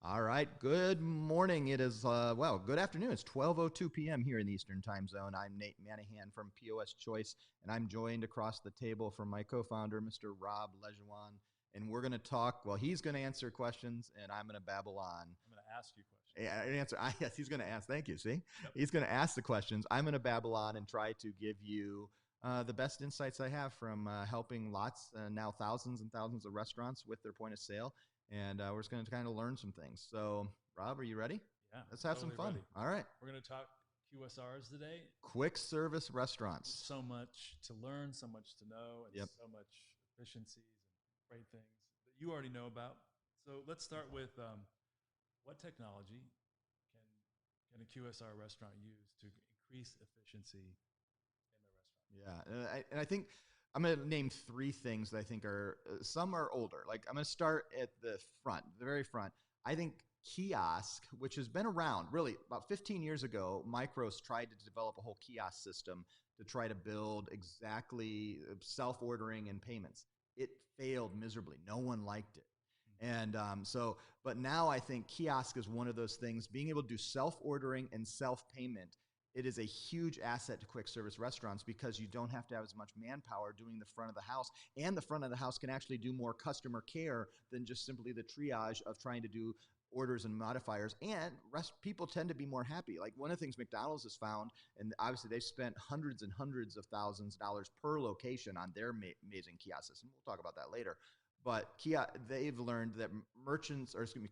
All right. Good morning. It is, good afternoon. It's 12:02 p.m. here in the Eastern Time Zone. I'm Nate Manahan from POS Choice, and I'm joined across the table from my co-founder, Mr. Rob Lejeune. And we're going to talk, he's going to answer questions, and I'm going to babble on. I'm going to ask you questions. Yes, he's going to ask. Thank you. See? Yep. He's going to ask the questions. I'm going to babble on and try to give you the best insights I have from helping now thousands and thousands of restaurants with their point of sale. And we're just going to kind of learn some things. So, Rob, are you ready? Yeah. Let's have totally some fun. Ready. All right. We're going to talk QSRs today. Quick service restaurants. So much to learn, so much to know, and Yep. so much efficiencies and great things that you already know about. So let's start with what technology can a QSR restaurant use to increase efficiency in their restaurant? Yeah. And I think I'm going to name three things that I think are, some are older. Like I'm going to start at the very front. I think kiosk, which has been around really about 15 years ago, Micros tried to develop a whole kiosk system to try to build exactly self-ordering and payments. It failed miserably. No one liked it. And but now I think kiosk is one of those things, being able to do self-ordering and self-payment. It is a huge asset to quick service restaurants because you don't have to have as much manpower doing the front of the house. And the front of the house can actually do more customer care than just simply the triage of trying to do orders and modifiers. And people tend to be more happy. Like one of the things McDonald's has found, and obviously they've spent hundreds and hundreds of thousands of dollars per location on their amazing kiosks. And we'll talk about that later. But they've learned that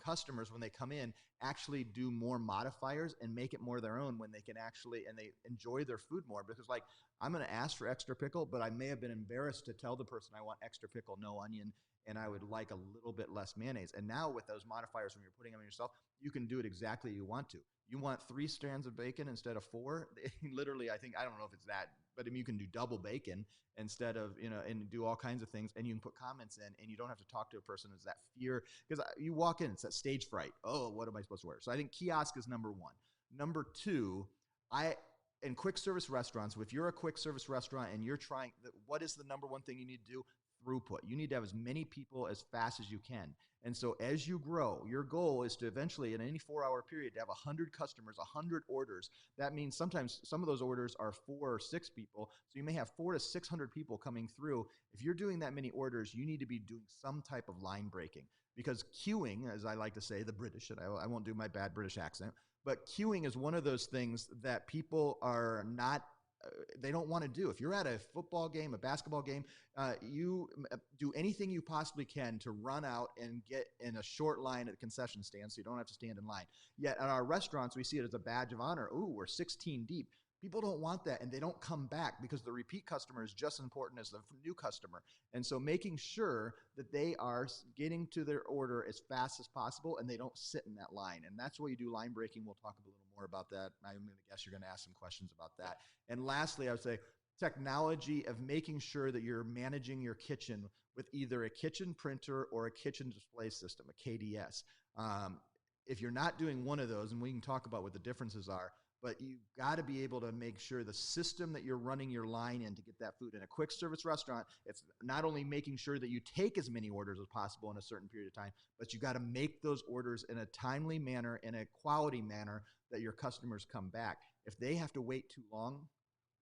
customers, when they come in, actually do more modifiers and make it more their own when they can and they enjoy their food more. Because like, I'm going to ask for extra pickle, but I may have been embarrassed to tell the person I want extra pickle, no onion, and I would like a little bit less mayonnaise. And now with those modifiers, when you're putting them in yourself, you can do it exactly you want to. You want 3 strands of bacon instead of 4. Literally, I don't know if it's that, but I mean, you can do double bacon instead of, and do all kinds of things. And you can put comments in, and you don't have to talk to a person. It's that fear, because you walk in, it's that stage fright. Oh, what am I supposed to wear? So I think kiosk is number one. Number two, in quick service restaurants, if you're a quick service restaurant and you're trying, what is the number one thing you need to do? Throughput. You need to have as many people as fast as you can. And so as you grow, your goal is to eventually, in any 4-hour period, to have 100 customers, 100 orders. That means sometimes some of those orders are 4 or 6 people. So you may have 400 to 600 people coming through. If you're doing that many orders, you need to be doing some type of line breaking. Because queuing, as I like to say, the British, and I won't do my bad British accent, but queuing is one of those things that people are not they don't want to do. If you're at a football game, a basketball game, you do anything you possibly can to run out and get in a short line at the concession stand so you don't have to stand in line. Yet at our restaurants, we see it as a badge of honor. Ooh, we're 16 deep. People don't want that, and they don't come back because the repeat customer is just as important as the new customer. And so making sure that they are getting to their order as fast as possible and they don't sit in that line. And that's why you do line breaking. We'll talk a little more about that. I'm going to guess you're going to ask some questions about that. And lastly, I would say technology of making sure that you're managing your kitchen with either a kitchen printer or a kitchen display system, a KDS. If you're not doing one of those, and we can talk about what the differences are, but you've got to be able to make sure the system that you're running your line in to get that food in a quick service restaurant, it's not only making sure that you take as many orders as possible in a certain period of time, but you got to make those orders in a timely manner, in a quality manner that your customers come back. If they have to wait too long,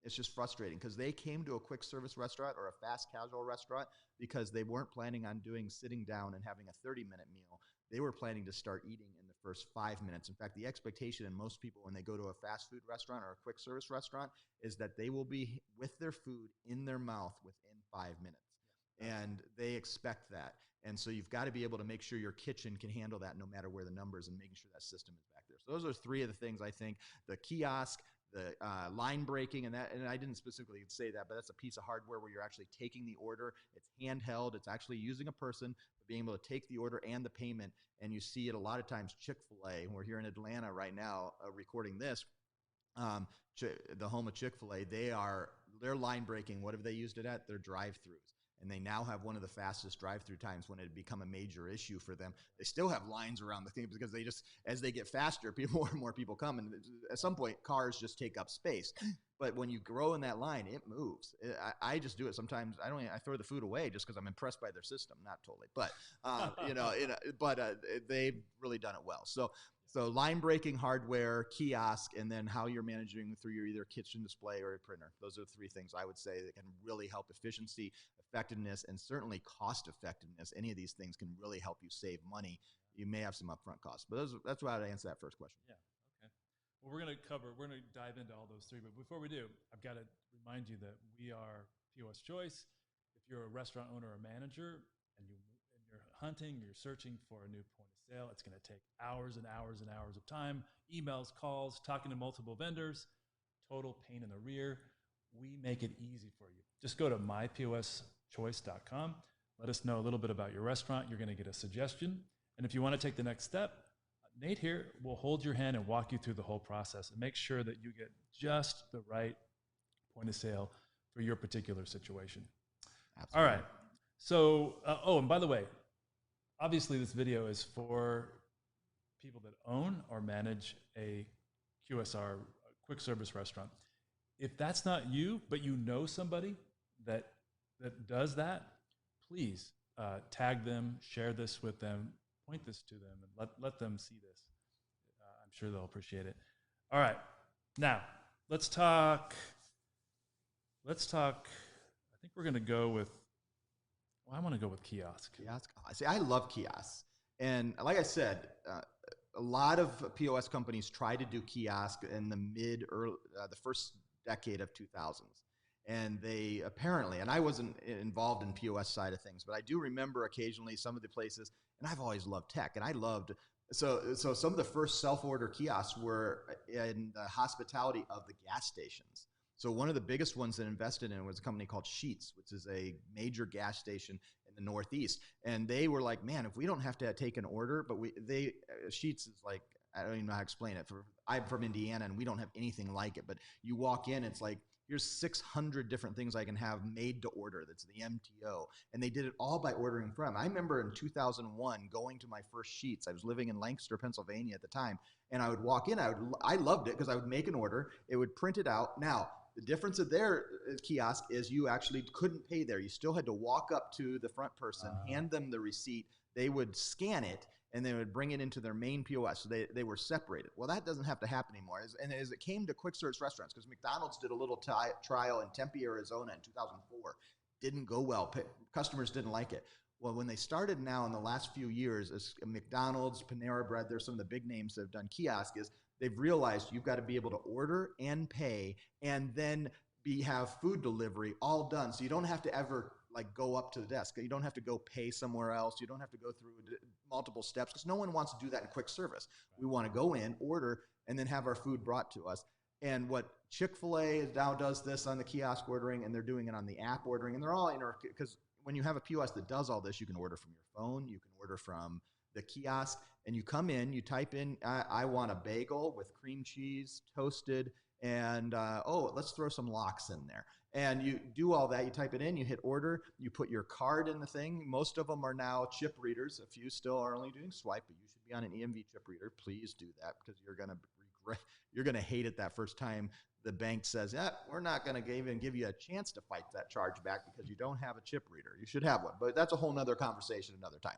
it's just frustrating because they came to a quick service restaurant or a fast casual restaurant because they weren't planning on sitting down and having a 30-minute meal. They were planning to start eating in the first 5 minutes. In fact, the expectation in most people when they go to a fast food restaurant or a quick service restaurant is that they will be with their food in their mouth within 5 minutes. And they expect that. And so you've got to be able to make sure your kitchen can handle that no matter where the numbers, and making sure that system is back there. So those are 3 of the things I think: the kiosk, the line breaking, and I didn't specifically say that, but that's a piece of hardware where you're actually taking the order. It's handheld. It's actually using a person, but being able to take the order and the payment. And you see it a lot of times. Chick-fil-A, and we're here in Atlanta right now recording this, the home of Chick-fil-A, their line breaking, what have they used it at? Their drive-throughs. and they now have one of the fastest drive-through times when it had become a major issue for them. They still have lines around the thing because they just, as they get faster, more and more people come, and at some point, cars just take up space. But when you grow in that line, it moves. I just do it sometimes. I throw the food away just because I'm impressed by their system. Not totally, but they've really done it well. So line breaking hardware, kiosk, and then how you're managing through your either kitchen display or a printer. Those are the three things I would say that can really help efficiency, effectiveness, and certainly cost effectiveness. Any of these things can really help you save money. You may have some upfront costs, but that's why I'd answer that first question. Yeah. Okay. Well, we're going to dive into all those three. But before we do, I've got to remind you that we are POS Choice. If you're a restaurant owner or manager and you're hunting, you're searching for a new point of sale, it's going to take hours and hours and hours of time, emails, calls, talking to multiple vendors, total pain in the rear. We make it easy for you. Just go to myposchoice.com. Let us know a little bit about your restaurant. You're going to get a suggestion. And if you want to take the next step, Nate here will hold your hand and walk you through the whole process and make sure that you get just the right point of sale for your particular situation. Absolutely. All right. So, and by the way, obviously this video is for people that own or manage a QSR, quick service restaurant. If that's not you, but you know somebody that does that, please tag them, share this with them, point this to them, and let them see this. I'm sure they'll appreciate it. All right. Now, let's talk. I think we're going to go with, I want to go with kiosk. Kiosk. See, I love kiosks. And like I said, a lot of POS companies try to do kiosk in the first decade of 2000s. And they apparently, and I wasn't involved in POS side of things, but I do remember occasionally some of the places, and I've always loved tech, and I loved, so some of the first self-order kiosks were in the hospitality of the gas stations. So one of the biggest ones that invested in it was a company called Sheetz, which is a major gas station in the Northeast. And they were like, man, if we don't have to take an order, but Sheetz is like, I don't even know how to explain it. I'm from Indiana, and we don't have anything like it. But you walk in, it's like, here's 600 different things I can have made to order. That's the MTO. And they did it all by ordering from. I remember in 2001 going to my first Sheetz. I was living in Lancaster, Pennsylvania at the time. And I would walk in. I loved it because I would make an order. It would print it out. Now, the difference of their kiosk is you actually couldn't pay there. You still had to walk up to the front person, hand them the receipt. They would scan it, and they would bring it into their main POS. So they were separated. Well, that doesn't have to happen anymore. And as it came to quick service restaurants, because McDonald's did a little trial in Tempe, Arizona in 2004. Didn't go well. Customers didn't like it. Well, when they started now in the last few years, as McDonald's, Panera Bread, there's some of the big names that have done kiosk, is they've realized you've got to be able to order and pay and then have food delivery all done. So you don't have to ever like go up to the desk. You don't have to go pay somewhere else. You don't have to go through multiple steps because no one wants to do that in quick service. We want to go in, order, and then have our food brought to us. And what Chick-fil-A now does this on the kiosk ordering, and they're doing it on the app ordering, and they're all because when you have a POS that does all this, you can order from your phone, you can order from the kiosk, and you come in, you type in, I want a bagel with cream cheese, toasted, and let's throw some lox in there. And you do all that, you type it in, you hit order, you put your card in the thing. Most of them are now chip readers. A few still are only doing swipe, but you should be on an EMV chip reader. Please do that because you're going to regret, you're going to hate it that first time the bank says, we're not going to even give you a chance to fight that charge back because you don't have a chip reader. You should have one, but that's a whole nother conversation another time.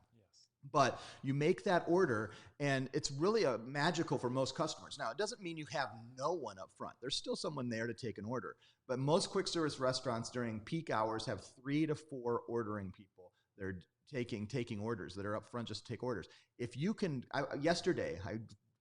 But you make that order, and it's really magical for most customers. Now, it doesn't mean you have no one up front. There's still someone there to take an order. But most quick service restaurants during peak hours have 3 to 4 ordering people. They're taking orders that are up front just to take orders. If you can, yesterday,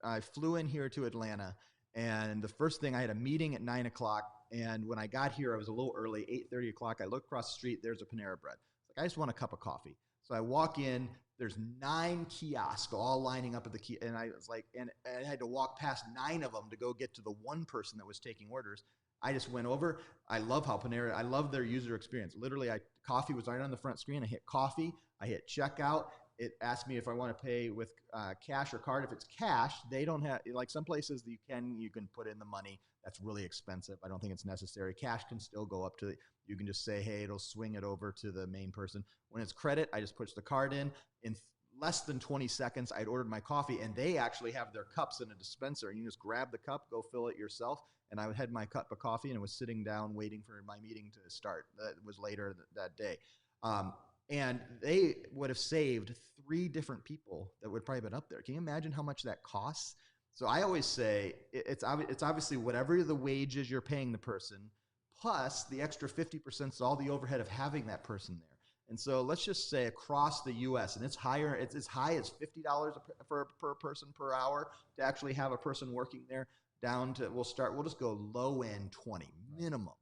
I flew in here to Atlanta, and the first thing, I had a meeting at 9 o'clock. And when I got here, I was a little early, 8:30 o'clock. I look across the street, there's a Panera Bread. It's like, I just want a cup of coffee. So I walk in, there's 9 kiosks all lining up at the key. And I was like, and I had to walk past 9 of them to go get to the one person that was taking orders. I just went over. I love how Panera, I love their user experience. Literally, coffee was right on the front screen. I hit coffee, I hit checkout, It asks me if I want to pay with cash or card. If it's cash, they don't have, like some places you can put in the money. That's really expensive. I don't think it's necessary. Cash can still go up to, you can just say, hey, it'll swing it over to the main person. When it's credit, I just push the card in. In less than 20 seconds, I'd ordered my coffee, and they actually have their cups in a dispenser. And you just grab the cup, go fill it yourself. And I had my cup of coffee and was sitting down waiting for my meeting to start. That was later that day. And they would have saved 3 different people that would probably been up there. Can you imagine how much that costs? So I always say it's obviously whatever the wages you're paying the person, plus the extra 50% is all the overhead of having that person there. And so let's just say across the U.S., and it's higher, it's as high as $50 per person per hour to actually have a person working there, down to, we'll just go low end 20 minimum.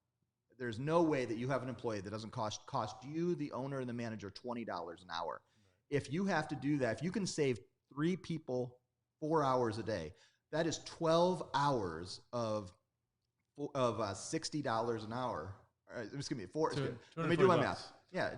There's no way that you have an employee that doesn't cost you, the owner and the manager, $20 an hour. Right. If you have to do that, if you can save 3 people 4 hours a day, that is 12 hours of $60 an hour. It's gonna be let me do my math. Yeah.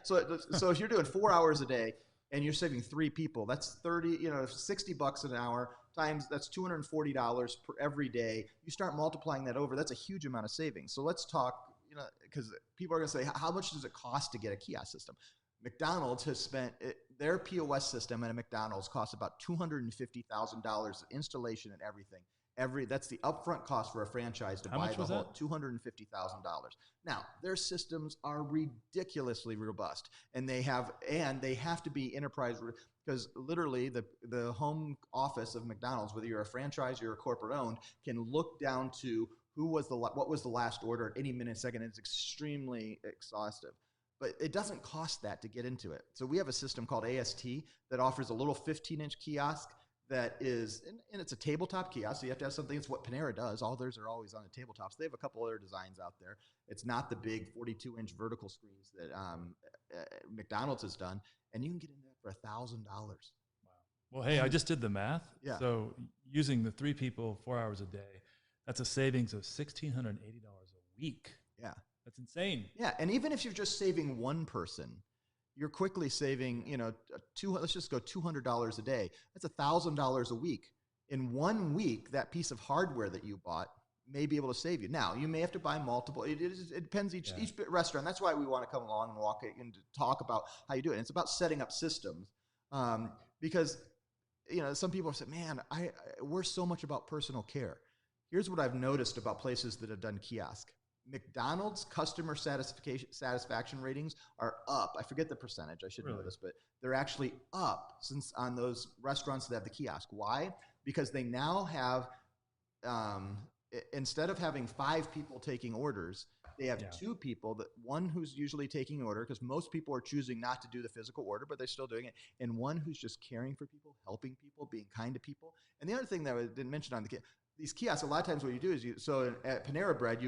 So if you're doing 4 hours a day and you're saving 3 people, that's $60 an hour times, that's $240 per every day. You start multiplying that over, that's a huge amount of savings. So let's talk, because people are going to say, how much does it cost to get a kiosk system? McDonald's has spent their POS system at a McDonald's costs about $250,000 installation and everything. That's the upfront cost for a franchise to buy the whole $250,000. Now, their systems are ridiculously robust, and they have to be enterprise, because literally the home office of McDonald's, whether you're a franchise or you're a corporate owned, can look down to what was the last order at any minute, second, and it's extremely exhaustive. But it doesn't cost that to get into it. So we have a system called AST that offers a little 15-inch kiosk that is, and it's a tabletop kiosk, so you have to have something. It's what Panera does. All theirs are always on the tabletops. They have a couple other designs out there. It's not the big 42-inch vertical screens that McDonald's has done, and you can get in there for $1,000. Wow. Well, hey, I just did the math. Yeah. So using the 3 people 4 hours a day, that's a savings of $1,680 a week. Yeah. That's insane. Yeah, and even if you're just saving one person, you're quickly saving, let's just go $200 a day. That's $1,000 a week. In 1 week, that piece of hardware that you bought may be able to save you. Now, you may have to buy multiple. It depends each restaurant. That's why we want to come along and walk in to talk about how you do it. And it's about setting up systems, because some people have said, man, we're so much about personal care. Here's what I've noticed about places that have done kiosk. McDonald's customer satisfaction ratings are up. I forget the percentage. I should know this, but they're actually up since on those restaurants that have the kiosk. Why? Because they now have, instead of having 5 people taking orders, they have 2 people, one who's usually taking order, because most people are choosing not to do the physical order, but they're still doing it, and one who's just caring for people, helping people, being kind to people. And the other thing that I didn't mention on these kiosks, a lot of times what you do is so at Panera Bread,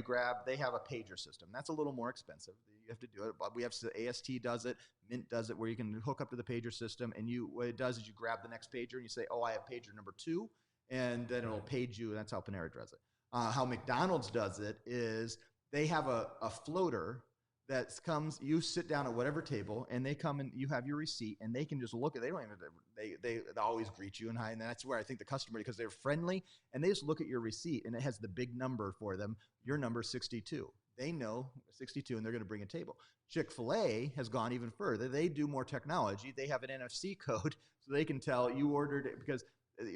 they have a pager system. That's a little more expensive. You have to do it. But we have AST does it, Mint does it, where you can hook up to the pager system. And what it does is you grab the next pager and you say, oh, I have pager number 2. And then it'll page you. And that's how Panera does it. How McDonald's does it is they have a floater that comes, you sit down at whatever table, and they come and you have your receipt, and they can just look at it. They don't even, they always greet you and hi, and that's where I think the customer, because they're friendly, and they just look at your receipt, and it has the big number for them. Your number 62. They know 62, and they're going to bring a table. Chick-fil-A has gone even further. They do more technology. They have an NFC code, so they can tell you ordered it, because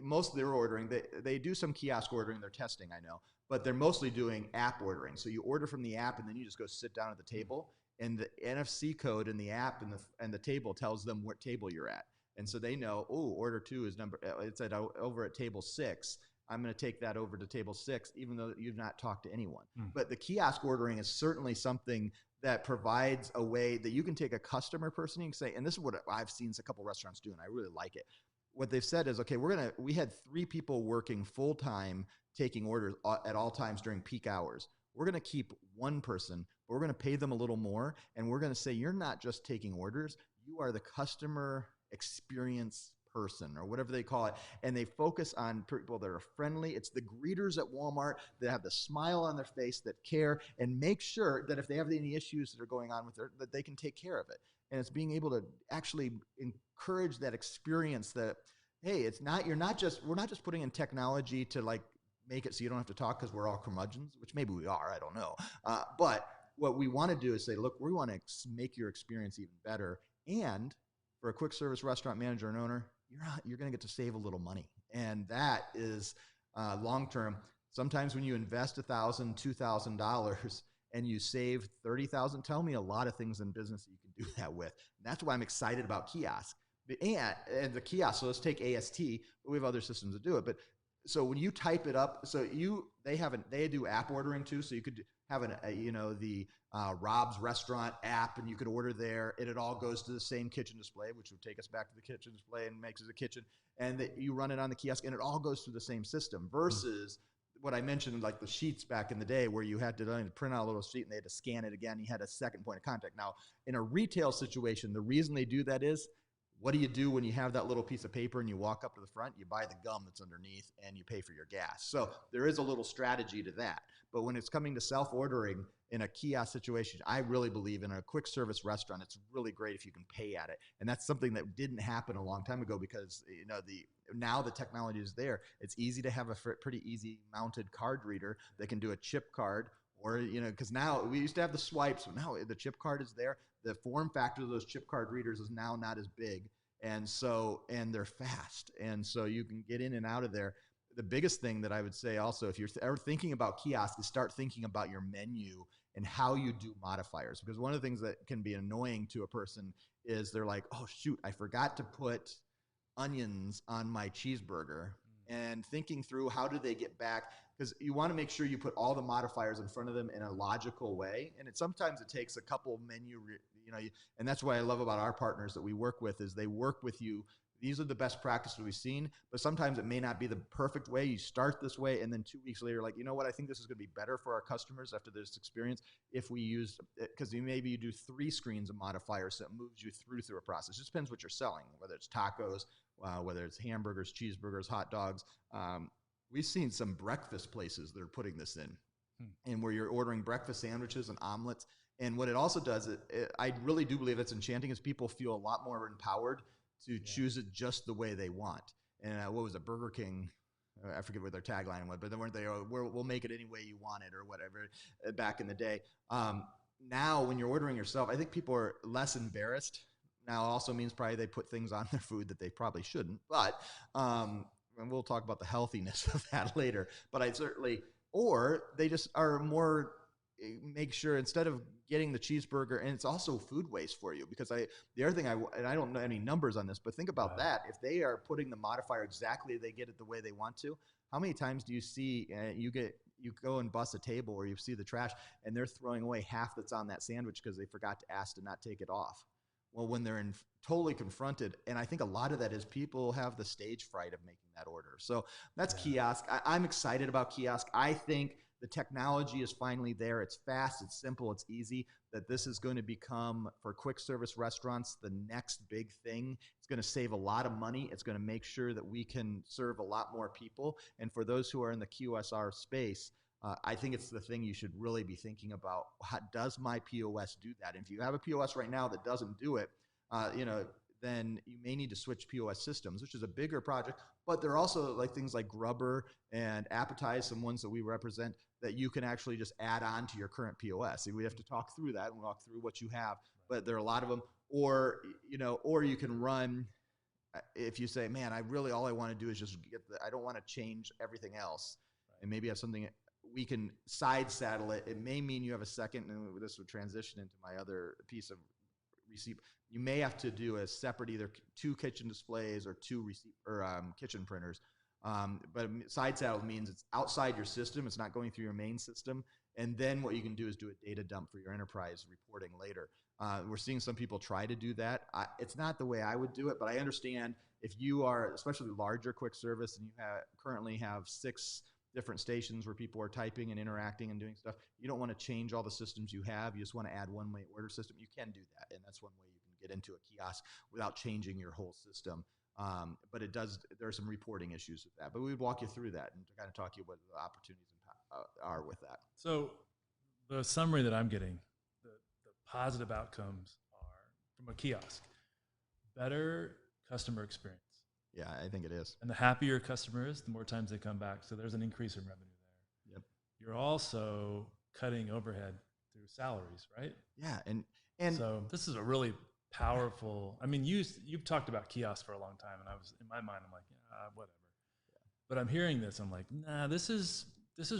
most of their ordering, they do some kiosk ordering, they're testing, I know, but they're mostly doing app ordering. So you order from the app, and then you just go sit down at the table, and the NFC code in the app and the table tells them what table you're at. And so they know, order 2 is it's over at table 6. I'm going to take that over to table 6, even though you've not talked to anyone. But the kiosk ordering is certainly something that provides a way that you can take a customer person and say, and this is what I've seen a couple restaurants do, and I really like it. What they've said is, okay, we had 3 people working full time taking orders at all times during peak hours. We're going to keep 1 person, but we're going to pay them a little more. And we're going to say, you're not just taking orders. You are the customer experience person, or whatever they call it. And they focus on people that are friendly. It's the greeters at Walmart that have the smile on their face, that care, and make sure that if they have any issues that are going on with that they can take care of it. and it's being able to actually encourage that experience that, hey, it's not, we're not just putting in technology to like make it so you don't have to talk because we're all curmudgeons, which maybe we are, I don't know. But what we want to do is say, look, we want to make your experience even better. And for a quick service restaurant manager and owner, you're going to get to save a little money. And that is long-term. Sometimes when you invest $1,000, $2,000 and you save $30,000, tell me a lot of things in business that you can do that with. And that's why I'm excited about kiosks. And the kiosk, so let's take AST, but we have other systems that do it. But so when you type it up, so they do app ordering too. So you could have the Rob's Restaurant app, and you could order there, and it all goes to the same kitchen display, which would take us back to the kitchen display and makes it a kitchen. And you run it on the kiosk, and it all goes through the same system versus what I mentioned, like the sheets back in the day where you had to print out a little sheet and they had to scan it again. You had a second point of contact. Now, in a retail situation, the reason they do that is, what do you do when you have that little piece of paper and you walk up to the front? You buy the gum that's underneath and you pay for your gas. So there is a little strategy to that. But when it's coming to self-ordering in a kiosk situation, I really believe in a quick service restaurant, it's really great if you can pay at it. And that's something that didn't happen a long time ago because now the technology is there. It's easy to have a pretty easy mounted card reader that can do a chip card, or because now we used to have the swipes, but now the chip card is there. The form factor of those chip card readers is now not as big, and they're fast, and so you can get in and out of there. The biggest thing that I would say also, if you're ever thinking about kiosks, is start thinking about your menu and how you do modifiers. Because one of the things that can be annoying to a person is they're like, oh shoot, I forgot to put onions on my cheeseburger, and thinking through how do they get back, because you want to make sure you put all the modifiers in front of them in a logical way. And sometimes it takes a couple menu, and that's what I love about our partners that we work with, is they work with you. These are the best practices we've seen, but sometimes it may not be the perfect way. You start this way, and then 2 weeks later, like, you know what, I think this is going to be better for our customers after this experience if we use, because maybe you do 3 screens of modifiers, so it moves you through a process. It just depends what you're selling, whether it's tacos, whether it's hamburgers, cheeseburgers, hot dogs. We've seen some breakfast places that are putting this in, and where you're ordering breakfast sandwiches and omelets. And what it also does, I really do believe it's enchanting, is people feel a lot more empowered to choose it just the way they want. And what was it, Burger King? I forget what their tagline was, but then weren't they, we'll make it any way you want it or whatever back in the day. Now, when you're ordering yourself, I think people are less embarrassed. Now, also means probably they put things on their food that they probably shouldn't. But and we'll talk about the healthiness of that later. But or they just are more, make sure instead of getting the cheeseburger, and it's also food waste for you, because the other thing, and I don't know any numbers on this, but think about that. If they are putting the modifier exactly, they get it the way they want to, how many times do you see you go and bust a table, or you see the trash and they're throwing away half that's on that sandwich because they forgot to ask to not take it off? Well, when they're totally confronted, and I think a lot of that is people have the stage fright of making that order. So that's kiosk. I'm excited about kiosk. I think the technology is finally there. It's fast, it's simple, it's easy. That this is going to become, for quick service restaurants, the next big thing. It's going to save a lot of money. It's going to make sure that we can serve a lot more people. And for those who are in the QSR space, I think it's the thing you should really be thinking about. How does my POS do that? And if you have a POS right now that doesn't do it, then you may need to switch POS systems, which is a bigger project. But there are also like things like Grubber and Appetize, some ones that we represent, that you can actually just add on to your current POS. And we have to talk through that and walk through what you have. But there are a lot of them. Or you can run, if you say, man, all I want to do is just I don't want to change everything else. And maybe have something we can side saddle it. It may mean you have a second, and this would transition into my other piece of receipt. You may have to do a separate, either 2 kitchen displays or 2 receipt or kitchen printers. But side saddle means it's outside your system. It's not going through your main system. And then what you can do is do a data dump for your enterprise reporting later. We're seeing some people try to do that. It's not the way I would do it, but I understand if you are, especially larger quick service, and you currently have 6 different stations where people are typing and interacting and doing stuff, you don't want to change all the systems you have. You just want to add one-way order system. You can do that, and that's one way you can get into a kiosk without changing your whole system. But there are some reporting issues with that. But we would walk you through that and kind of talk to you what the opportunities are with that. So the summary that I'm getting, the positive outcomes are, from a kiosk. Better customer experience. Yeah, I think it is. And the happier customer is, the more times they come back. So there's an increase in revenue there. Yep. You're also cutting overhead through salaries, right? Yeah, and so this is a really powerful. I mean, you've talked about kiosks for a long time, and I was in my mind, I'm like, yeah, whatever. But I'm hearing this, I'm like, nah, this is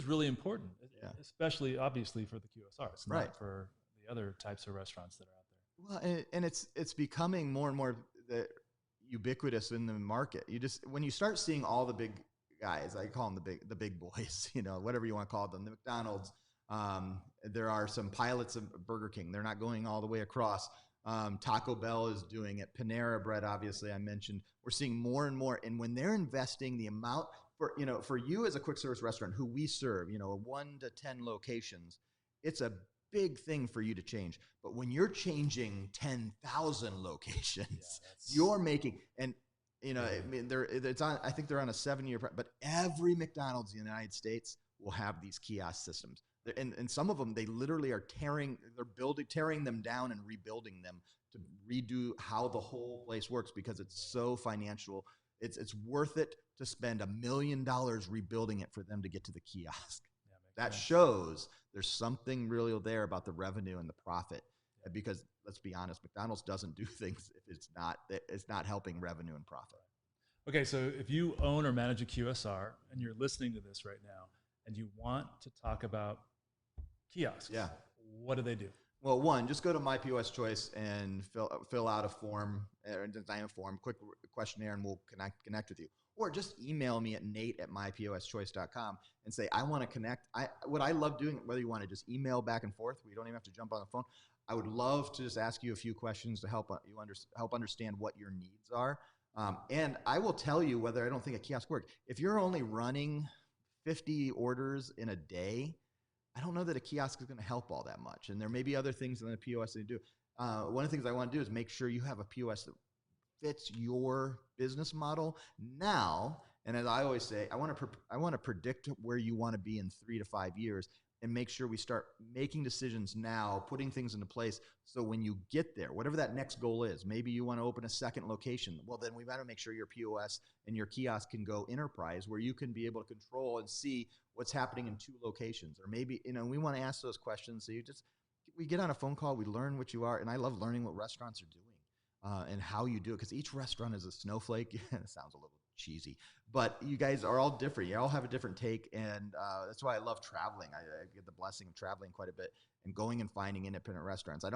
really important, especially obviously for the QSR. It's not for the other types of restaurants that are out there. Well, and it's becoming more and more ubiquitous in the market. When you start seeing all the big guys, I call them the big boys, whatever you want to call them, the McDonald's. There are some pilots of Burger King. They're not going all the way across. Taco Bell is doing it. Panera Bread, obviously, I mentioned. We're seeing more and more. And when they're investing the amount for you as a quick service restaurant who we serve, 1 to 10 locations, it's a big thing for you to change. But when you're changing 10,000 locations, you're making, and I mean, I think they're on a 7-year, but every McDonald's in the United States will have these kiosk systems. And some of them, they literally are tearing them down and rebuilding them to redo how the whole place works, because it's so financial. It's worth it to spend $1 million rebuilding it for them to get to the kiosk. That shows there's something really there about the revenue and the profit. Because let's be honest, McDonald's doesn't do things if it's not helping revenue and profit. Okay, so if you own or manage a QSR and you're listening to this right now and you want to talk about kiosks, what do they do? Well, one, just go to My POS Choice and fill out a form or design a form, quick questionnaire, and we'll connect with you. Or just email me at nate@myposchoice.com and say, I want to connect. What I love doing, whether you want to just email back and forth, we don't even have to jump on the phone. I would love to just ask you a few questions to help you understand what your needs are. And I will tell you whether I don't think a kiosk works. If you're only running 50 orders in a day, I don't know that a kiosk is going to help all that much. And there may be other things in the POS they do. One of the things I want to do is make sure you have a POS that fits your business model now. And as I always say, I want to predict where you want to be in 3 to 5 years, and make sure we start making decisions now, putting things into place. So when you get there, whatever that next goal is, maybe you want to open a second location. Well, then we've got to make sure your POS and your kiosk can go enterprise, where you can be able to control and see what's happening in 2 locations. Or maybe, we want to ask those questions. So we get on a phone call, we learn what you are. And I love learning what restaurants are doing and how you do it. Because each restaurant is a snowflake. It sounds a little cheesy, but you guys are all different. You all have a different take, and that's why I love traveling. I get the blessing of traveling quite a bit and going and finding independent restaurants. I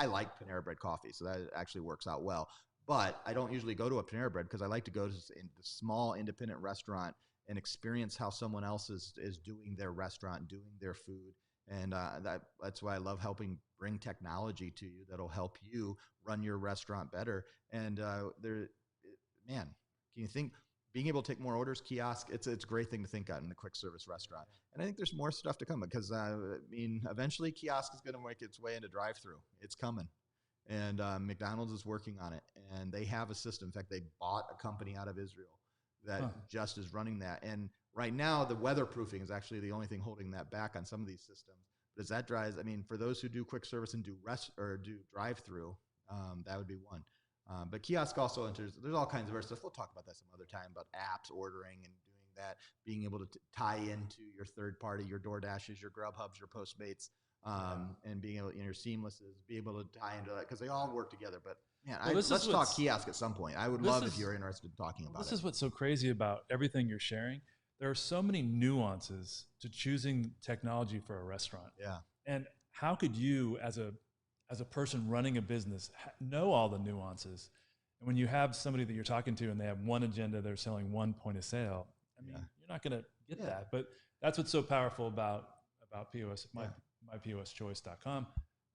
like Panera Bread coffee, so that actually works out well, but I don't usually go to a Panera Bread because I like to go to the small independent restaurant and experience how someone else is doing their restaurant, doing their food. And that's why I love helping bring technology to you that'll help you run your restaurant better. And can you think being able to take more orders, kiosk, it's a great thing to think on in the quick service restaurant. And I think there's more stuff to come because, eventually kiosk is going to make its way into drive-through. It's coming. And McDonald's is working on it. And they have a system. In fact, they bought a company out of Israel that just is running that. And right now, the weatherproofing is actually the only thing holding that back on some of these systems. But as that drives, for those who do quick service and do drive-through, that would be one. But kiosk also enters, there's all kinds of other stuff. We'll talk about that some other time, about apps, ordering and doing that, being able to tie into your third party, your DoorDashes, your Grubhubs, your Postmates, and being able, your Seamlesses, be able to tie into that because they all work together. But man, let's talk kiosk at some point. I would love if you're interested in talking about it. This is what's so crazy about everything you're sharing. There are so many nuances to choosing technology for a restaurant. Yeah. And how could you, as a person running a business, know all the nuances? And when you have somebody that you're talking to and they have one agenda, they're selling one point of sale, you're not going to get that. But that's what's so powerful about POS, myposchoice.com,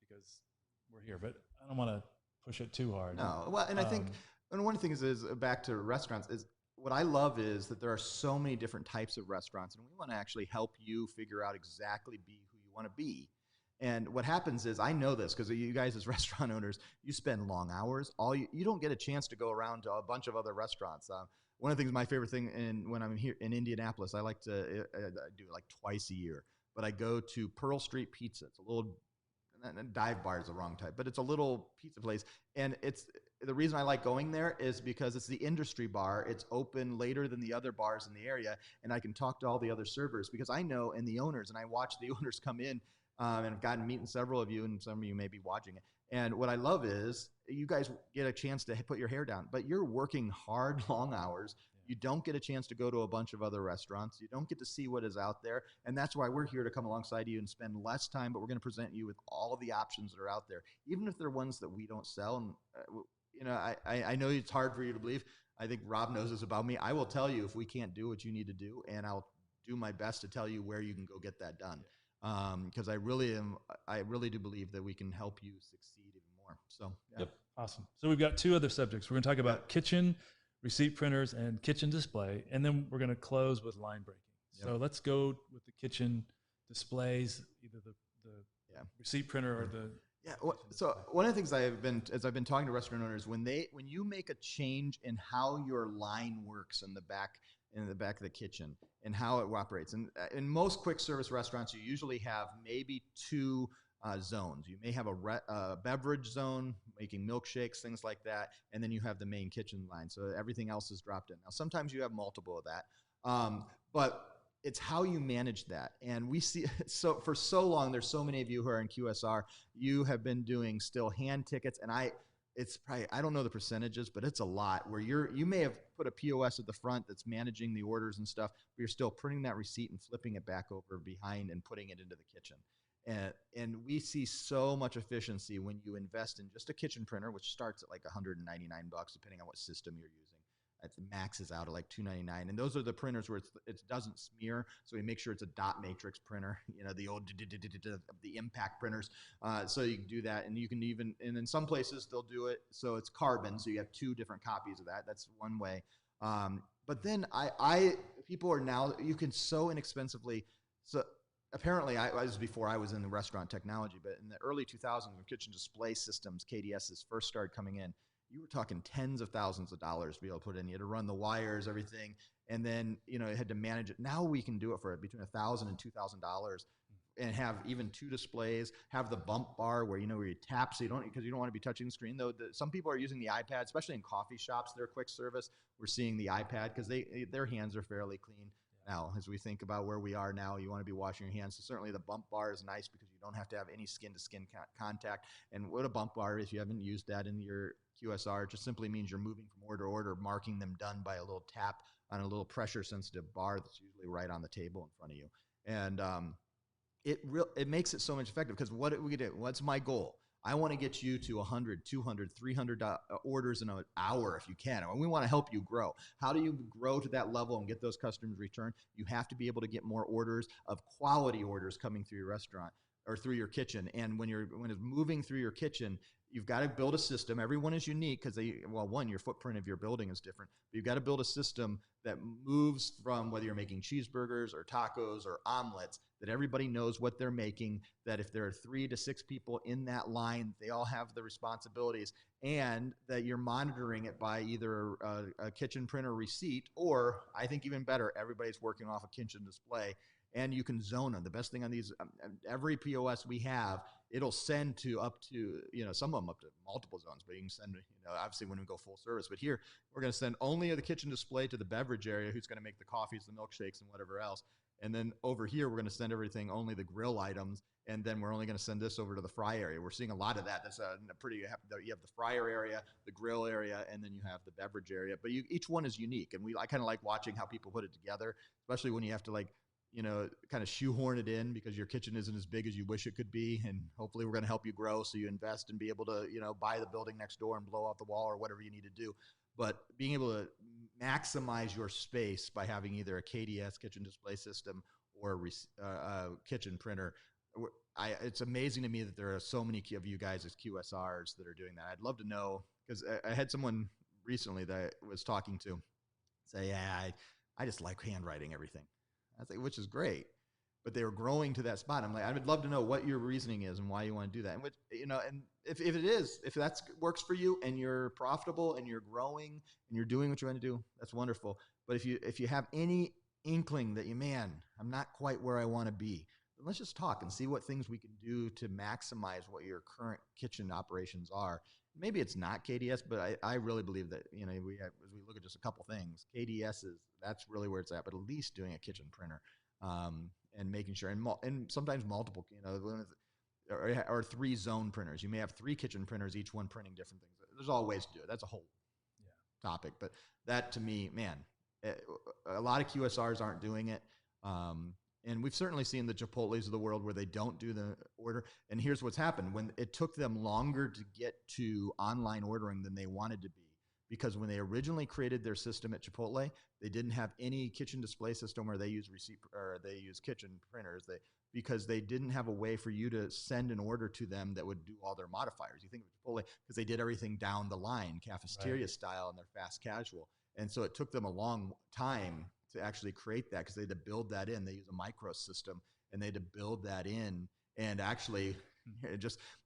because we're here. But I don't want to push it too hard. No. Well, and I think one thing is back to restaurants is what I love is that there are so many different types of restaurants, and we want to actually help you figure out exactly be who you want to be. And what happens is, I know this because you guys as restaurant owners, you spend long hours. You don't get a chance to go around to a bunch of other restaurants. One of the things, my favorite thing, when I'm here in Indianapolis, I like to do it like twice a year. But I go to Pearl Street Pizza. It's a little and dive bar is the wrong type, but it's a little pizza place. And it's the reason I like going there is because it's the industry bar. It's open later than the other bars in the area, and I can talk to all the other servers because I know and the owners, and I watch the owners come in, and I've gotten meeting several of you, and some of you may be watching it. And what I love is you guys get a chance to put your hair down, but you're working hard, long hours. You don't get a chance to go to a bunch of other restaurants. You don't get to see what is out there. And that's why we're here to come alongside you and spend less time, but we're going to present you with all of the options that are out there, even if they're ones that we don't sell. And, I know it's hard for you to believe. I think Rob knows this about me. I will tell you if we can't do what you need to do, and I'll do my best to tell you where you can go get that done. Because I really do believe that we can help you succeed even more. So, yeah. Yep. Awesome. So we've got two other subjects. We're going to talk about kitchen receipt printers and kitchen display, and then we're going to close with line breaking. So let's go with the kitchen displays, either the receipt printer or the so one of the things I've been talking to restaurant owners, when you make a change in how your line works in the back of the kitchen and how it operates, and in most quick service restaurants you usually have maybe two zones. You may have a beverage zone, making milkshakes, things like that, and then you have the main kitchen line. So everything else is dropped in. Now, sometimes you have multiple of that, but it's how you manage that. And we see, so for so long, there's so many of you who are in QSR, you have been doing still hand tickets, and it's probably, I don't know the percentages, but it's a lot where you may have put a POS at the front that's managing the orders and stuff, but you're still printing that receipt and flipping it back over behind and putting it into the kitchen. And we see so much efficiency when you invest in just a kitchen printer, which starts at like $199, depending on what system you're using. It maxes out at like $299, and those are the printers where it doesn't smear. So we make sure it's a dot matrix printer, the old the impact printers. So you can do that, and you can even, and in some places they'll do it so it's carbon, so you have two different copies of that. That's one way. But then people are now, you can so inexpensively. So apparently, before I was in the restaurant technology, but in the early 2000s, when kitchen display systems, KDSs, first started coming in, you were talking tens of thousands of dollars to be able to put in. You had to run the wires, everything, and then you had to manage it. Now we can do it for between $1,000 and $2,000, and have even two displays. Have the bump bar where where you tap, so you don't want to be touching the screen. Though some people are using the iPad, especially in coffee shops. They're quick service. We're seeing the iPad because their hands are fairly clean. Now, as we think about where we are now, you want to be washing your hands. So certainly the bump bar is nice because you don't have to have any skin-to-skin contact. And what a bump bar is, if you haven't used that in your QSR, it just simply means you're moving from order to order, marking them done by a little tap on a little pressure-sensitive bar that's usually right on the table in front of you. And it makes it so much effective because what do we do? What's my goal? I want to get you to 100, 200, 300 orders in an hour if you can. And we want to help you grow. How do you grow to that level and get those customers returned? You have to be able to get more orders of quality orders coming through your restaurant or through your kitchen. And when it's moving through your kitchen, you've got to build a system. Everyone is unique because your footprint of your building is different. But you've got to build a system that moves from whether you're making cheeseburgers or tacos or omelets, that everybody knows what they're making, that if there are 3 to 6 people in that line, they all have the responsibilities, and that you're monitoring it by either a kitchen printer receipt, or I think even better, everybody's working off a kitchen display. And you can zone them. The best thing on these, every POS we have, it'll send to up to, some of them up to multiple zones, but you can send, obviously when we go full service. But here, we're going to send only the kitchen display to the beverage area, who's going to make the coffees, the milkshakes, and whatever else. And then over here, we're going to send everything, only the grill items. And then we're only going to send this over to the fry area. We're seeing a lot of that. That's you have the fryer area, the grill area, and then you have the beverage area. But each one is unique. And I kind of like watching how people put it together, especially when you have to kind of shoehorn it in because your kitchen isn't as big as you wish it could be. And hopefully we're going to help you grow so you invest and be able to, buy the building next door and blow out the wall or whatever you need to do. But being able to maximize your space by having either a KDS kitchen display system or a kitchen printer, it's amazing to me that there are so many of you guys as QSRs that are doing that. I'd love to know, because I had someone recently that I was talking to say, yeah, I just like handwriting everything. I think, which is great, but they were growing to that spot. I'm like, I would love to know what your reasoning is and why you want to do that. And which, and if that works for you and you're profitable and you're growing and you're doing what you want to do, that's wonderful. But if you have any inkling that I'm not quite where I want to be, let's just talk and see what things we can do to maximize what your current kitchen operations are. Maybe it's not KDS, but I really believe that, as we look at just a couple things, KDS that's really where it's at, but at least doing a kitchen printer, and making sure, and sometimes multiple, or 3-zone printers. You may have 3 kitchen printers, each one printing different things. There's all ways to do it. That's a whole topic, but that to me, man, a lot of QSRs aren't doing it. And we've certainly seen the Chipotles of the world where they don't do the order. And here's what's happened. When it took them longer to get to online ordering than they wanted to be, because when they originally created their system at Chipotle, they didn't have any kitchen display system where they use kitchen printers. Because they didn't have a way for you to send an order to them that would do all their modifiers. You think of Chipotle because they did everything down the line, cafeteria style, and they're fast casual. And so it took them a long time to actually create that because they had to build that in. They use a micro system, and they had to build that in. And actually,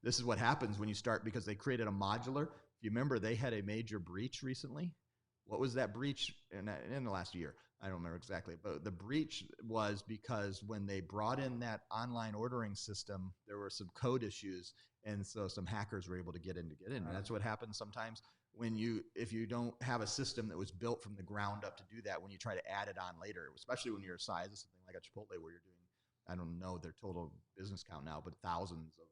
this is what happens when you start, because they created a modular. If you remember, they had a major breach recently. What was that breach in the last year? I don't remember exactly, but the breach was because when they brought in that online ordering system, there were some code issues, and so some hackers were able to get in. And that's what happens sometimes if you don't have a system that was built from the ground up to do that. When you try to add it on later, especially when you're a size of something like a Chipotle where you're doing, I don't know their total business count now, but thousands of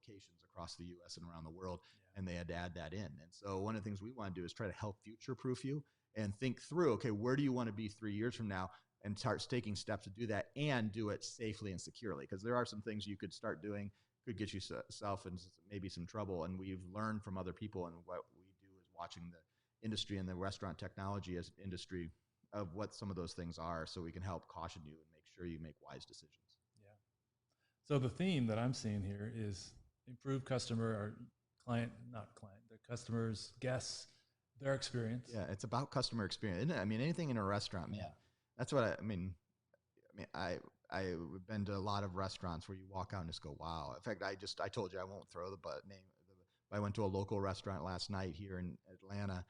locations across the U.S. and around the world, and they had to add that in. And so one of the things we want to do is try to help future-proof you and think through, okay, where do you want to be 3 years from now, and start taking steps to do that and do it safely and securely. Because there are some things you could start doing, could get yourself in maybe some trouble. And we've learned from other people, and what we do is watching the industry and the restaurant technology as industry of what some of those things are, so we can help caution you and make sure you make wise decisions. Yeah. So the theme that I'm seeing here is improve customer or the customers, guests, their experience. Yeah, it's about customer experience, isn't it? I mean, anything in a restaurant, man. Yeah. That's what I mean. I've been to a lot of restaurants where you walk out and just go, wow. In fact, I told you I won't throw the name. I went to a local restaurant last night here in Atlanta,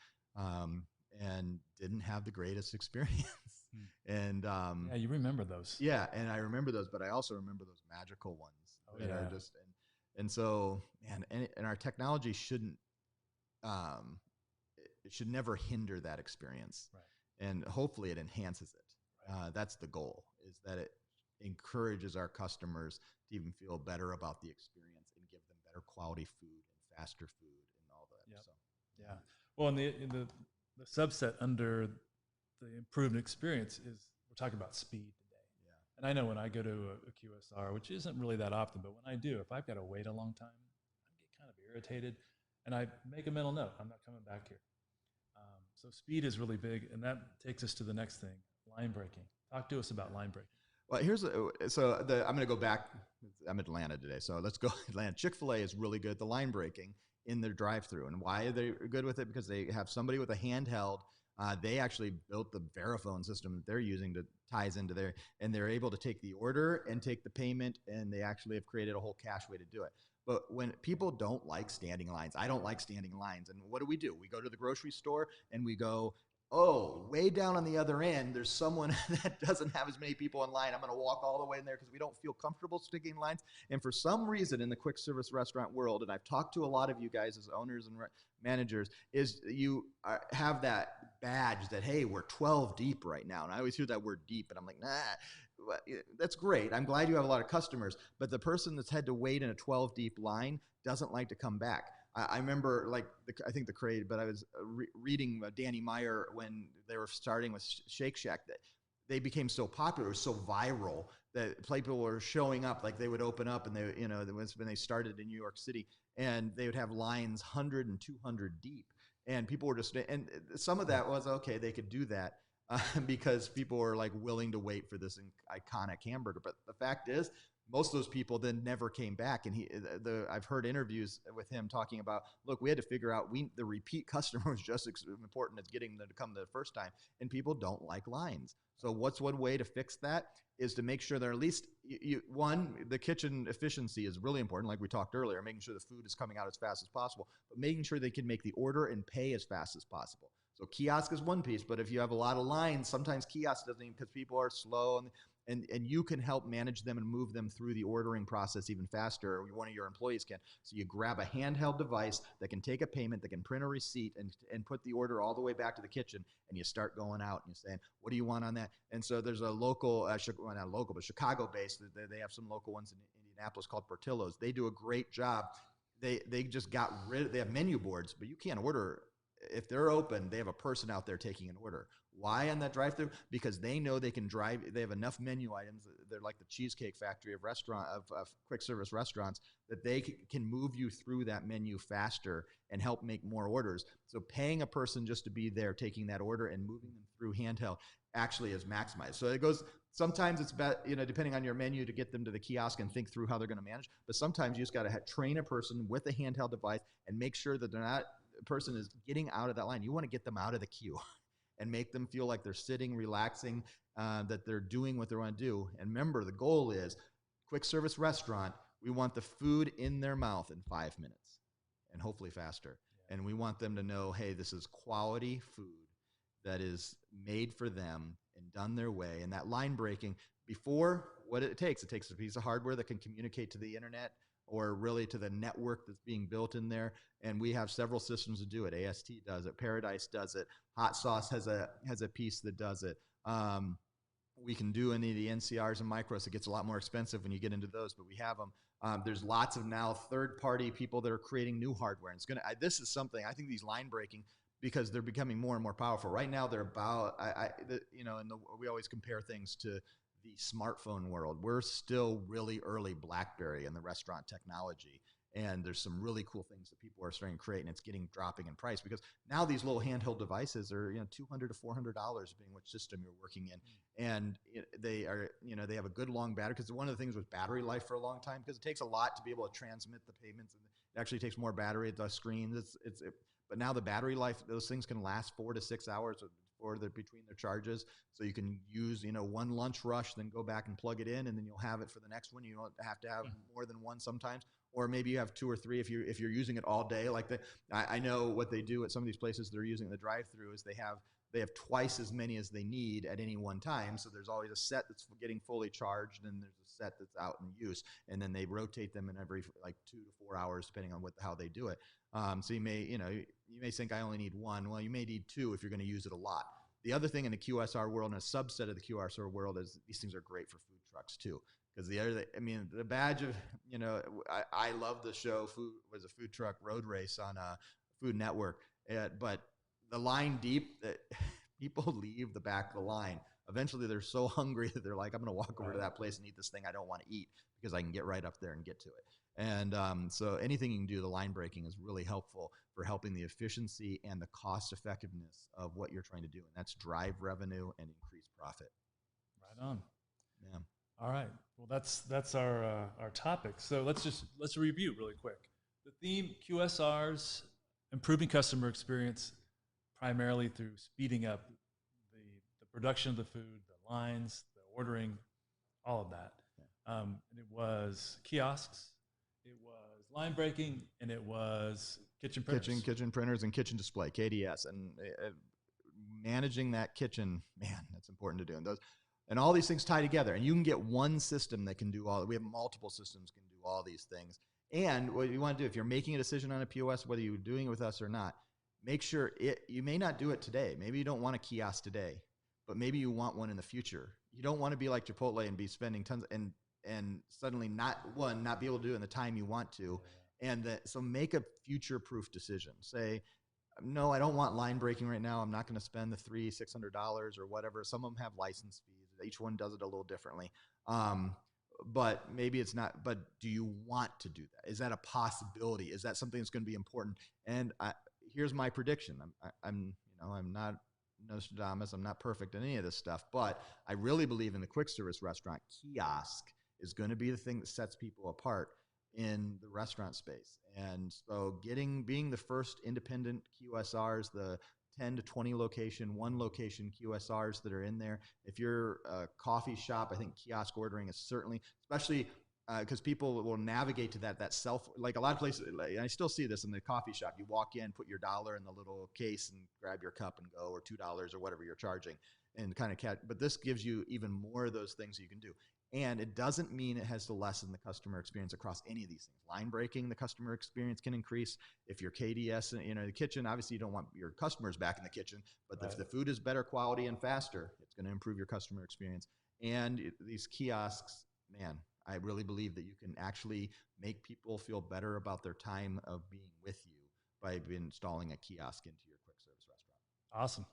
and didn't have the greatest experience. And yeah, you remember those. Yeah, and I remember those, but I also remember those magical ones that are just. And so, man, and our technology shouldn't. It should never hinder that experience, and hopefully it enhances it. That's the goal, is that it encourages our customers to even feel better about the experience and give them better quality food and faster food and all that. Yep. So, yeah. Well, in the subset under the improved experience is, we're talking about speed today. Yeah. And I know when I go to a QSR, which isn't really that often, but when I do, if I've got to wait a long time, I get kind of irritated, and I make a mental note, I'm not coming back here. So speed is really big, and that takes us to the next thing, line breaking. Talk to us about line breaking. Well, I'm going to go back. I'm in Atlanta today, so let's go Atlanta. Chick-fil-A is really good at the line breaking in their drive-thru. And why are they good with it? Because they have somebody with a handheld. They actually built the Verifone system that they're using that ties into there, and they're able to take the order and take the payment, and they actually have created a whole cash way to do it. But when people don't like standing lines, I don't like standing lines. And what do? We go to the grocery store and we go, oh, way down on the other end, there's someone that doesn't have as many people in line. I'm going to walk all the way in there because we don't feel comfortable sticking lines. And for some reason in the quick service restaurant world, and I've talked to a lot of you guys as owners and managers, is you have that badge that, hey, we're 12 deep right now. And I always hear that word deep, and I'm like, nah. That's great. I'm glad you have a lot of customers, but the person that's had to wait in a 12 deep line doesn't like to come back. I remember, but I was reading Danny Meyer when they were starting with Shake Shack, that they became so popular, so viral, that people were showing up. Like, they would open up, and when they started in New York City, and they would have lines 100 and 200 deep, and people were just, and some of that was okay, they could do that. Because people were like willing to wait for this iconic hamburger. But the fact is, most of those people then never came back. And I've heard interviews with him talking about, look, we had to figure out the repeat customer was just as important as getting them to come the first time. And people don't like lines. So what's one way to fix that is to make sure they're at least, the kitchen efficiency is really important, like we talked earlier, making sure the food is coming out as fast as possible, but making sure they can make the order and pay as fast as possible. So kiosk is one piece, but if you have a lot of lines, sometimes kiosk doesn't even, because people are slow, and you can help manage them and move them through the ordering process even faster, or one of your employees can. So you grab a handheld device that can take a payment, that can print a receipt, and put the order all the way back to the kitchen, and you start going out and you're saying, what do you want on that? And so there's a local, well, not local, but Chicago-based, they have some local ones in Indianapolis called Portillo's. They do a great job. They just got rid, they have menu boards, but you can't order. If they're open, they have a person out there taking an order. Why on that drive-through? Because they know they can drive. They have enough menu items. They're like the Cheesecake Factory of quick service restaurants, that they can move you through that menu faster and help make more orders. So paying a person just to be there taking that order and moving them through handheld actually is maximized. So it goes. Sometimes it's depending on your menu, to get them to the kiosk and think through how they're going to manage. But sometimes you just got to train a person with a handheld device and make sure that the person is getting out of that line. You want to get them out of the queue and make them feel like they're sitting, relaxing, that they're doing what they want to do. And remember, the goal is quick service restaurant. We want the food in their mouth in 5 minutes and hopefully faster. Yeah. And we want them to know, hey, this is quality food that is made for them and done their way. And that line breaking, before, what it takes a piece of hardware that can communicate to the internet or really to the network that's being built in there. And we have several systems to do it. AST does it. Paradise does it. Hot Sauce has a piece that does it. We can do any of the NCRs and micros. It gets a lot more expensive when you get into those, but we have them. There's lots of now third-party people that are creating new hardware. And this is something, I think these line breaking, because they're becoming more and more powerful. Right now, they're about, we always compare things to the smartphone world. We're still really early BlackBerry in the restaurant technology. And there's some really cool things that people are starting to create, and it's dropping in price, because now these little handheld devices are, $200 to $400, depending which system you're working in. And they are, they have a good long battery, because one of the things with battery life for a long time, because it takes a lot to be able to transmit the payments, and it actually takes more battery at the screens. But now the battery life, those things can last 4 to 6 hours between their charges. So you can use, one lunch rush, then go back and plug it in, and then you'll have it for the next one. You don't have to have more than one sometimes, or maybe you have 2 or 3 if you're using it all day. I know what they do at some of these places they're using the drive-through is they have twice as many as they need at any one time. So there's always a set that's getting fully charged, and there's a set that's out in use, and then they rotate them in every 2 to 4 hours, depending on how they do it. So you may think I only need one. Well, you may need 2 if you're going to use it a lot. The other thing in the QSR world, and a subset of the QSR world, is these things are great for food trucks too. Because the badge of, I love the show, Food Truck Road Race on Food Network. But the line deep, that people leave the back of the line. Eventually, they're so hungry that they're like, I'm going to walk over to that place and eat this thing I don't want to eat, because I can get right up there and get to it. And so anything you can do, the line breaking is really helpful for helping the efficiency and the cost effectiveness of what you're trying to do. And that's drive revenue and increase profit. Right on. Yeah. All right. Well, that's our topic. So let's review really quick. The theme: QSRs, improving customer experience, primarily through speeding up the production of the food, the lines, the ordering, all of that. Yeah. And it was kiosks, it was line breaking, and it was kitchen printers. Kitchen printers and kitchen display, KDS, and managing that kitchen. Man, that's important to do. And all these things tie together, and you can get one system that can do all. We have multiple systems can do all these things. And what you want to do, if you're making a decision on a POS, whether you're doing it with us or not, make sure you may not do it today. Maybe you don't want a kiosk today, but maybe you want one in the future. You don't want to be like Chipotle and be spending tons and suddenly not be able to do it in the time you want to. So make a future-proof decision. Say, no, I don't want line breaking right now. I'm not going to spend the $600 or whatever. Some of them have license fees. Each one does it a little differently. But maybe it's not. But do you want to do that? Is that a possibility? Is that something that's going to be important? And here's my prediction. I'm not Nostradamus. I'm not perfect in any of this stuff, but I really believe in the quick service restaurant. Kiosk is going to be the thing that sets people apart in the restaurant space. And so being the first independent QSRs, the 10 to 20 one location QSRs that are in there. If you're a coffee shop, I think kiosk ordering is certainly, especially because people will navigate to that self, like a lot of places. Like, I still see this in the coffee shop. You walk in, put your $1 in the little case, and grab your cup and go, or $2 or whatever you're charging, and kind of catch. But this gives you even more of those things you can do. And it doesn't mean it has to lessen the customer experience across any of these things. Line breaking, the customer experience can increase. If your KDS, the kitchen, obviously you don't want your customers back in the kitchen, but if the food is better quality and faster, it's going to improve your customer experience. And these kiosks, man, I really believe that you can actually make people feel better about their time of being with you by installing a kiosk into your quick service restaurant. Awesome.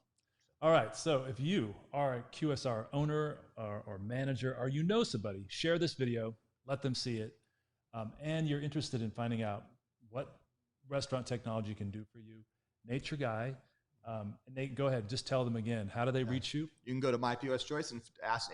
All right, so if you are a QSR owner or manager, or you know somebody, share this video, let them see it, and you're interested in finding out what restaurant technology can do for you, Nate's your guy. Nate, go ahead, just tell them again, how do they reach you? You can go to My POS Choice and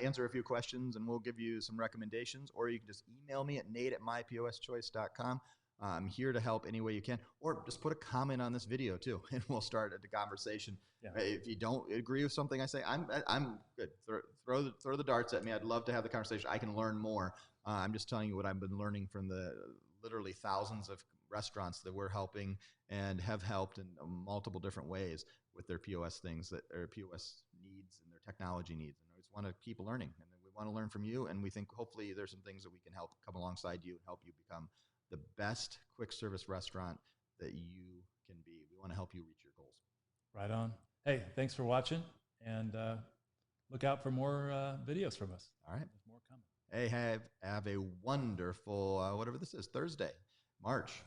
answer a few questions, and we'll give you some recommendations, or you can just email me at nate@myposchoice.com. I'm here to help any way you can, or just put a comment on this video too, and we'll start the conversation. Yeah. If you don't agree with something I say, I'm good. Throw the darts at me. I'd love to have the conversation. I can learn more. I'm just telling you what I've been learning from the literally thousands of restaurants that we're helping and have helped in multiple different ways with their POS things, that their POS needs and their technology needs. And I just want to keep learning, and we want to learn from you. And we think hopefully there's some things that we can help come alongside you and help you become the best quick service restaurant that you can be. We want to help you reach your goals. Right on. Hey, thanks for watching, and look out for more videos from us. All right. There's more coming. Hey, have a wonderful, whatever this is, Thursday, March.